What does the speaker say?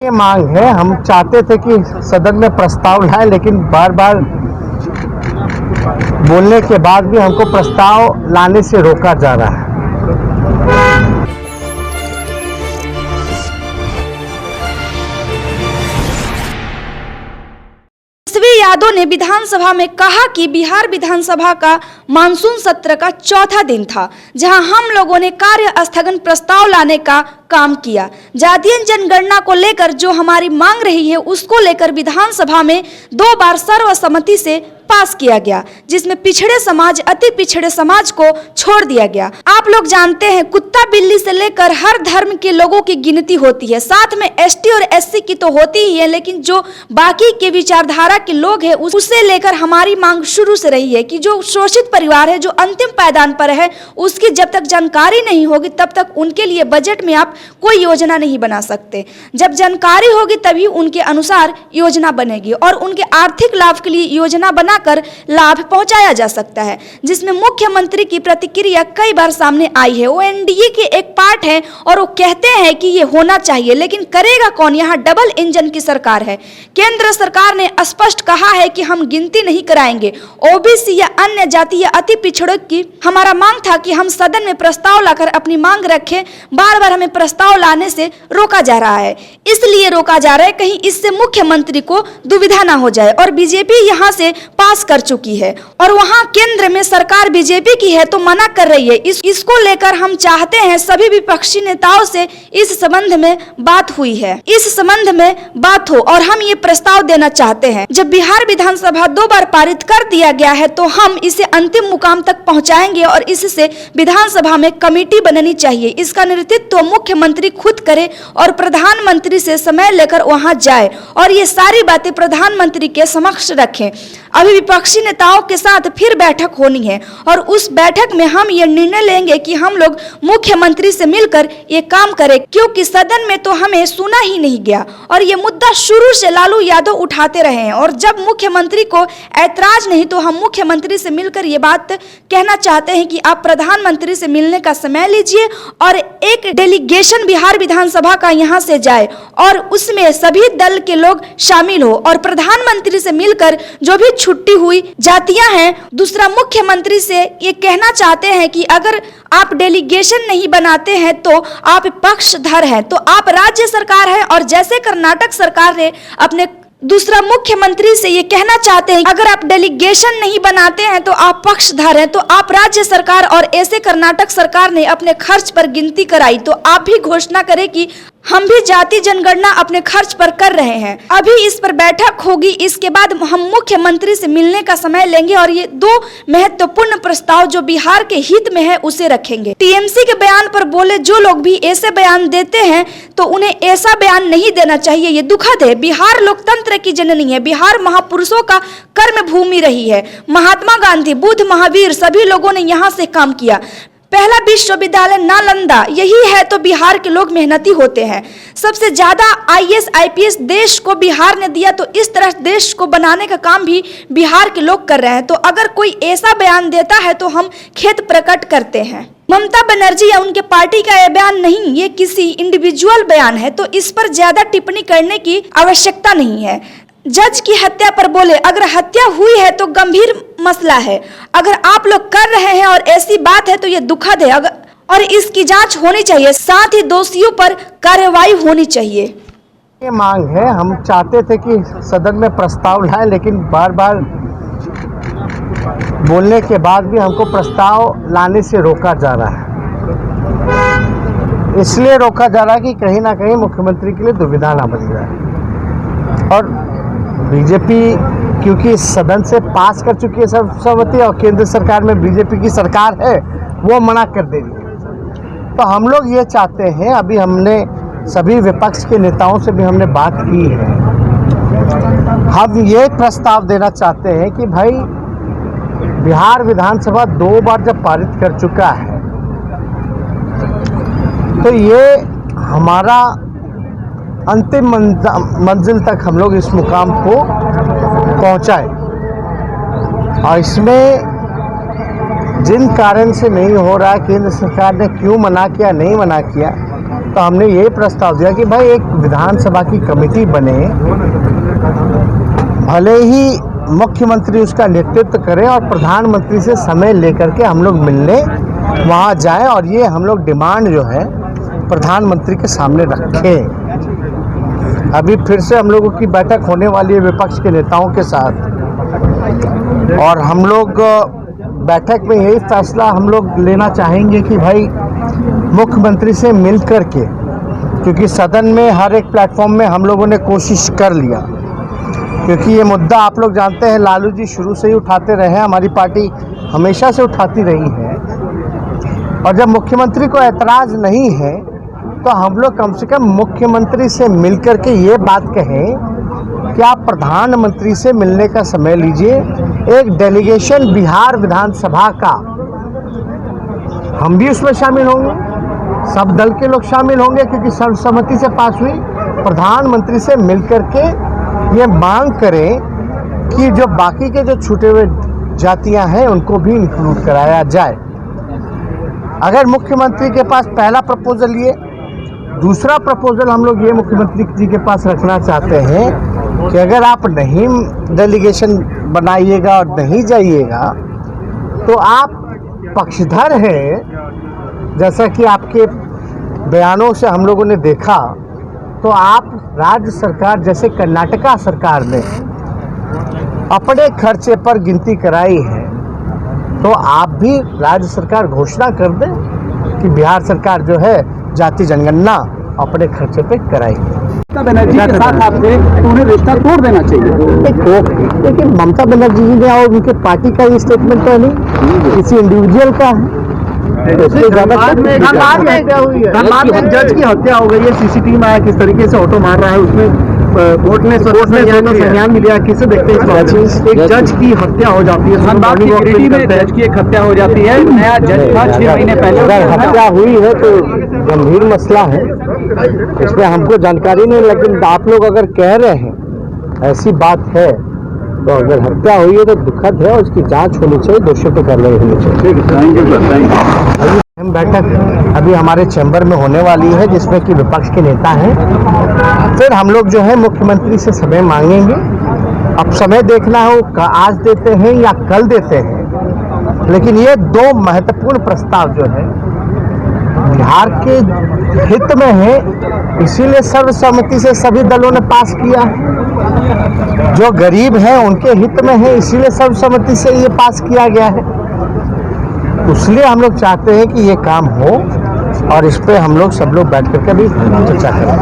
ये मांग है। हम चाहते थे कि सदन में प्रस्ताव लाएं, लेकिन बार बार बोलने के बाद भी हमको प्रस्ताव लाने से रोका जा रहा है। यादव ने विधानसभा में कहा कि बिहार विधानसभा का मानसून सत्र का चौथा दिन था, जहां हम लोगों ने कार्य स्थगन प्रस्ताव लाने का काम किया। जातीय जनगणना को लेकर जो हमारी मांग रही है, उसको लेकर विधानसभा में 2 बार सर्वसम्मति से पास किया गया, जिसमें पिछड़े समाज, अति पिछड़े समाज को छोड़ दिया गया। आप लोग जानते हैं, कुत्ता बिल्ली से लेकर हर धर्म के लोगों की गिनती होती है, साथ में एसटी और एससी की तो होती ही है, लेकिन जो बाकी के विचारधारा के लोग हैं, उससे लेकर हमारी मांग शुरू से रही है कि जो शोषित परिवार है, जो अंतिम पायदान पर है, उसकी जब तक जानकारी नहीं होगी तब तक उनके लिए बजट में आप कोई योजना नहीं बना सकते। जब जानकारी होगी तभी उनके अनुसार योजना बनेगी और उनके आर्थिक लाभ के लिए योजना बनाकर लाभ पहुंचाया जा सकता है, जिसमें मुख्यमंत्री की प्रतिक्रिया कई बार सामने आई है। वो एनडीए के एक पार्ट है और वो कहते हैं कि ये होना चाहिए, लेकिन करेगा कौन? यहाँ डबल इंजन की सरकार है। केंद्र सरकार ने स्पष्ट कहा है कि हम गिनती नहीं कराएंगे ओबीसी या अन्य जाति या अति पिछड़ों की। हमारा मांग था कि हम सदन में प्रस्ताव लाकर अपनी मांग रखें, बार बार हमें प्रस्ताव लाने से रोका जा रहा है। इसलिए रोका जा रहा है कहीं इससे मुख्यमंत्री को दुविधा ना हो जाए। और बीजेपी यहाँ से पास कर चुकी है और वहाँ केंद्र में सरकार बीजेपी की है तो मना कर रही है। इसको लेकर हम चाहते हैं सभी विपक्षी नेताओं से इस संबंध में बात हुई है, इस संबंध में बात हो और हम ये प्रस्ताव देना चाहते हैं। जब बिहार विधानसभा 2 बार पारित कर दिया गया है तो हम इसे अंतिम मुकाम तक पहुंचाएंगे और इससे विधानसभा में कमेटी बननी चाहिए। इसका नेतृत्व मुख्यमंत्री खुद करे और प्रधानमंत्री से समय लेकर वहां जाए और ये सारी बातें प्रधानमंत्री के समक्ष रखें। अभी विपक्षी नेताओं के साथ फिर बैठक होनी है और उस बैठक में हम ये निर्णय लेंगे कि हम लोग मुख्यमंत्री से मिलकर ये काम करें, क्योंकि सदन में तो हमें सुना ही नहीं गया और ये मुद्दा शुरू से लालू यादव उठाते रहे हैं। और जब मुख्यमंत्री को ऐतराज नहीं तो हम मुख्यमंत्री से मिलकर ये बात कहना चाहते हैं कि आप प्रधानमंत्री से मिलने का समय लीजिए और एक डेलीगेशन बिहार विधानसभा का यहाँ से जाए और उसमें सभी दल के लोग शामिल हो और प्रधानमंत्री से मिलकर जो भी छुट्टी हुई जातियां हैं, दूसरा मुख्यमंत्री से ये कहना चाहते हैं कि अगर आप डेलीगेशन नहीं बनाते हैं तो आप पक्षधर हैं, तो आप राज्य सरकार है। और जैसे कर्नाटक सरकार ने अपने दूसरा मुख्यमंत्री से ये कहना चाहते हैं अगर आप डेलीगेशन नहीं बनाते हैं तो आप पक्षधर हैं, तो आप राज्य सरकार। और ऐसे कर्नाटक सरकार ने अपने खर्च पर गिनती कराई, तो आप भी घोषणा करें कि हम भी जाति जनगणना अपने खर्च पर कर रहे हैं। अभी इस पर बैठक होगी, इसके बाद हम मुख्यमंत्री से मिलने का समय लेंगे और ये 2 महत्वपूर्ण प्रस्ताव जो बिहार के हित में है उसे रखेंगे। टीएमसी के बयान पर बोले जो लोग भी ऐसे बयान देते हैं तो उन्हें ऐसा बयान नहीं देना चाहिए। ये दुखद है। बिहार लोकतंत्र की जननी है, बिहार महापुरुषों का कर्म भूमि रही है। महात्मा गांधी, बुद्ध, महावीर सभी लोगों ने यहाँ से काम किया। पहला विश्वविद्यालय नालंदा, यही है तो बिहार के लोग मेहनती होते हैं। सबसे ज्यादा आईएएस आईपीएस देश को बिहार ने दिया, तो इस तरह देश को बनाने का काम भी बिहार के लोग कर रहे हैं। तो अगर कोई ऐसा बयान देता है तो हम खेद प्रकट करते हैं। ममता बनर्जी या उनके पार्टी का यह बयान नहीं, ये किसी इंडिविजुअल बयान है, तो इस पर ज्यादा टिप्पणी करने की आवश्यकता नहीं है। जज की हत्या पर बोले अगर हत्या हुई है तो गंभीर मसला है, अगर आप लोग कर रहे हैं और ऐसी बात है तो ये दुखद है और इसकी जांच होनी चाहिए, साथ ही दोषियों पर कार्रवाई होनी चाहिए। ये मांग है। हम चाहते थे कि सदन में प्रस्ताव लाएं, लेकिन बार बार बोलने के बाद भी हमको प्रस्ताव लाने से रोका जा रहा है। इसलिए रोका जा रहा है कि कहीं ना कहीं मुख्यमंत्री के लिए दुविधा ना बन जाए। और बीजेपी क्योंकि सदन से पास कर चुकी है सर्वसम्मति और केंद्र सरकार में बीजेपी की सरकार है, वो मना कर देगी। तो हम लोग ये चाहते हैं, अभी हमने सभी विपक्ष के नेताओं से भी हमने बात की है, हम ये प्रस्ताव देना चाहते हैं कि भाई बिहार विधानसभा 2 बार जब पारित कर चुका है तो ये हमारा अंतिम मंजिल तक हम लोग इस मुकाम को पहुंचाए। और इसमें जिन कारण से नहीं हो रहा, केंद्र सरकार ने क्यों मना किया, नहीं मना किया, तो हमने यही प्रस्ताव दिया कि भाई एक विधानसभा की कमेटी बने, भले ही मुख्यमंत्री उसका नेतृत्व करें और प्रधानमंत्री से समय लेकर के हम लोग मिलने वहाँ जाएं और ये हम लोग डिमांड जो है प्रधानमंत्री के सामने रखें। अभी फिर से हम लोगों की बैठक होने वाली है विपक्ष के नेताओं के साथ और हम लोग बैठक में यही फैसला हम लोग लेना चाहेंगे कि भाई मुख्यमंत्री से मिल कर के, क्योंकि सदन में हर एक प्लेटफॉर्म में हम लोगों ने कोशिश कर लिया, क्योंकि ये मुद्दा आप लोग जानते हैं लालू जी शुरू से ही उठाते रहे हैं, हमारी पार्टी हमेशा से उठाती रही है। और जब मुख्यमंत्री को ऐतराज़ नहीं है तो हम लोग कम से कम मुख्यमंत्री से मिल कर के ये बात कहें कि आप प्रधानमंत्री से मिलने का समय लीजिए। एक डेलीगेशन बिहार विधानसभा का, हम भी उसमें शामिल होंगे, सब दल के लोग शामिल होंगे, क्योंकि सर्वसम्मति से पास हुई। प्रधानमंत्री से मिल कर के ये मांग करें कि जो बाकी के जो छूटे हुए जातियां हैं उनको भी इंक्लूड कराया जाए। अगर मुख्यमंत्री के पास पहला प्रपोजल ये, दूसरा प्रपोजल हम लोग ये मुख्यमंत्री जी के पास रखना चाहते हैं कि अगर आप नहीं डेलीगेशन बनाइएगा और नहीं जाइएगा तो आप पक्षधर हैं, जैसा कि आपके बयानों से हम लोगों ने देखा, तो आप राज्य सरकार जैसे कर्नाटका सरकार ने अपने खर्चे पर गिनती कराई है, तो आप भी राज्य सरकार घोषणा कर दें कि बिहार सरकार जो है जाति जनगणना अपने खर्चे पे कराएगी। ममता बनर्जी के साथ आपने तो उन्हें रिश्ता तोड़ देना चाहिए। लेकिन ममता बनर्जी जी ने और उनके पार्टी का ये स्टेटमेंट तो नहीं, किसी इंडिविजुअल का है। धनबाद में जज की हत्या हो गई है, सीसीटीवी में आया किस तरीके से ऑटो मार रहा है, उसमें कोर्ट ने संज्ञान भी लिया। किसे देखते हैं एक जज की हत्या हो जाती है, धनबाद की गिरिडीह में जज की एक हत्या हो जाती है, नया जज था 6 महीने पहले। अगर हत्या हुई है तो गंभीर मसला है, इसमें हमको जानकारी नहीं, लेकिन आप लोग अगर कह रहे हैं ऐसी बात है तो अगर हत्या हुई है तो दुखद है और उसकी जांच होनी चाहिए, दोषियों पर कार्रवाई होनी चाहिए। हम बैठक अभी हमारे चैम्बर में होने वाली है जिसमें कि विपक्ष के नेता हैं, फिर हम लोग जो है मुख्यमंत्री से समय मांगेंगे। अब समय देखना है वो आज देते हैं या कल देते हैं, लेकिन ये दो महत्वपूर्ण प्रस्ताव जो है बिहार के हित में है, इसीलिए सर्वसम्मति से सभी दलों ने पास किया। जो गरीब हैं उनके हित में है, इसीलिए सर्वसम्मति से ये पास किया गया है। इसलिए हम लोग चाहते हैं कि ये काम हो और इस पे हम लोग सब लोग बैठ करके भी चर्चा करें।